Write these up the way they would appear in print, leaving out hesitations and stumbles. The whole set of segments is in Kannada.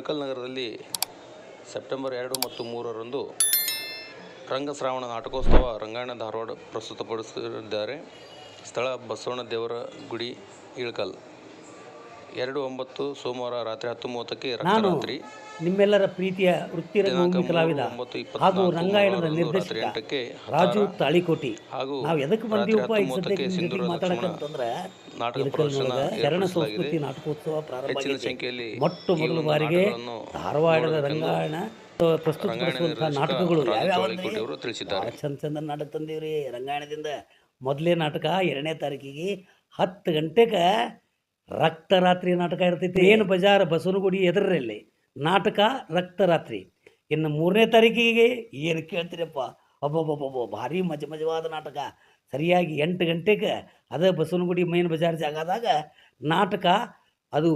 ಇಳಕಲ್ ನಗರದಲ್ಲಿ ಸೆಪ್ಟೆಂಬರ್ 2 ಮತ್ತು 3ರಂದು ರಂಗಶ್ರಾವಣ ನಾಟಕೋತ್ಸವ ರಂಗಾಯಣ ಧಾರವಾಡ ಪ್ರಸ್ತುತಪಡಿಸಲಿದ್ದಾರೆ. ಸ್ಥಳ ಬಸವಣ್ಣ ದೇವರ ಗುಡಿ, ಇಳಕಲ್. 2/9 ಸೋಮವಾರ ರಾತ್ರಿ 10:30ಕ್ಕೆ ರಕ್ತರಾತ್ರಿ. ನಿಮ್ಮೆಲ್ಲರ ಪ್ರೀತಿಯ ವೃತ್ತಿರಂಗಭೂಮಿ ಕಲಾವಿದ ಹಾಗೂ ರಂಗಾಯಣದ ನಿರ್ದೇಶಕ ರಾಜು ತಾಳಿಕೋಟಿ. ನಾವು ಎದಕ್ಕೆ ಬಂದೀವಪ್ಪ ಈ ಸದ್ಯಕ್ಕೆ ಮಾತಾಡಕಂತಂದ್ರೆ ಶರಣ ಸಂಸ್ಕೃತಿ ನಾಟಕೋತ್ಸವ ಪ್ರಾರಂಭ ಮೊಟ್ಟ ಮೊದಲ ಬಾರಿಗೆ ಧಾರವಾಡದ ರಂಗಾಯಣ ಪ್ರಸ್ತುತಪಡಿಸುವಂತಹ ನಾಟಕಗಳು ಚಂದ ನಾಟಕ ತಂದೀವ್ರಿ. ರಂಗಾಯಣದಿಂದ ಮೊದಲೇ ನಾಟಕ 2ನೇ ತಾರೀಕಿಗೆ 10 ಗಂಟೆಗೆ ರಕ್ತರಾತ್ರಿ ನಾಟಕ ಇರ್ತೈತಿ. ಏನು ಬಜಾರ್ ಬಸವನಗುಡಿ ಎದುರಲ್ಲಿ ನಾಟಕ ರಕ್ತರಾತ್ರಿ. ಇನ್ನು 3ನೇ ತಾರೀಕಿಗೆ ಏನು ಕೇಳ್ತೀರಪ್ಪ, ಒಬ್ಬೊಬ್ಬೊಬ್ಬೊಬ್ಬ ಭಾರಿ ಮಜವಾದ ನಾಟಕ. ಸರಿಯಾಗಿ 8 ಗಂಟೆಗೆ ಅದೇ ಬಸವನಗುಡಿ ಮೈನ್ ಬಜಾರ್ ಜಾಗದಾಗ ನಾಟಕ. ಅದು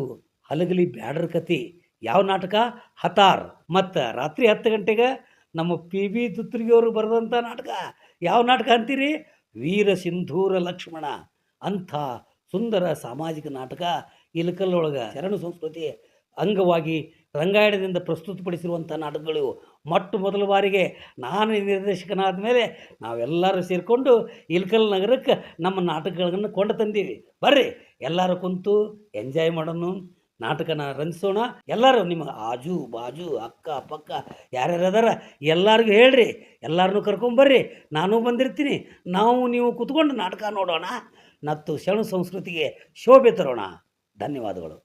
ಹಲಗಲಿ ಬ್ಯಾಡರ್ ಕತಿ. ಯಾವ ನಾಟಕ? ಹತಾರ್. ಮತ್ತು ರಾತ್ರಿ 10 ಗಂಟೆಗೆ ನಮ್ಮ PB ದುತ್ರಿಗಿಯವರು ಬರೆದಂಥ ನಾಟಕ. ಯಾವ ನಾಟಕ ಅಂತೀರಿ? ವೀರ ಸಿಂಧೂರ ಲಕ್ಷ್ಮಣ. ಅಂಥ ಸುಂದರ ಸಾಮಾಜಿಕ ನಾಟಕ ಇಳಕಲ್ ಒಳಗೆ ಶರಣ ಸಂಸ್ಕೃತಿ ಅಂಗವಾಗಿ ರಂಗಾಯಣದಿಂದ ಪ್ರಸ್ತುತಪಡಿಸಿರುವಂಥ ನಾಟಕಗಳು ಮೊಟ್ಟ ಮೊದಲ ಬಾರಿಗೆ ನಾನು ನಿರ್ದೇಶಕನಾದ ಮೇಲೆ ನಾವೆಲ್ಲರೂ ಸೇರಿಕೊಂಡು ಇಳಕಲ್ ನಗರಕ್ಕೆ ನಮ್ಮ ನಾಟಕಗಳನ್ನು ಕೊಂಡು ತಂದೀವಿ. ಬರ್ರಿ ಎಲ್ಲರೂ ಕುಂತು ಎಂಜಾಯ್ ಮಾಡೋಣ, ನಾಟಕನ ರಂಜಿಸೋಣ. ಎಲ್ಲರೂ ನಿಮ್ಮ ಆಜು ಬಾಜು ಅಕ್ಕ ಪಕ್ಕ ಯಾರ್ಯಾರು ಅದಾರ ಎಲ್ಲರಿಗೂ ಹೇಳ್ರಿ, ಎಲ್ಲರನ್ನೂ ಕರ್ಕೊಂಬರ್ರಿ. ನಾನು ಬಂದಿರ್ತೀನಿ. ನೀವು ಕೂತ್ಕೊಂಡು ನಾಟಕ ನೋಡೋಣ, ಮತ್ತು ಶರಣ ಸಂಸ್ಕೃತಿಗೆ ಶೋಭೆ ತರೋಣ. ಧನ್ಯವಾದಗಳು.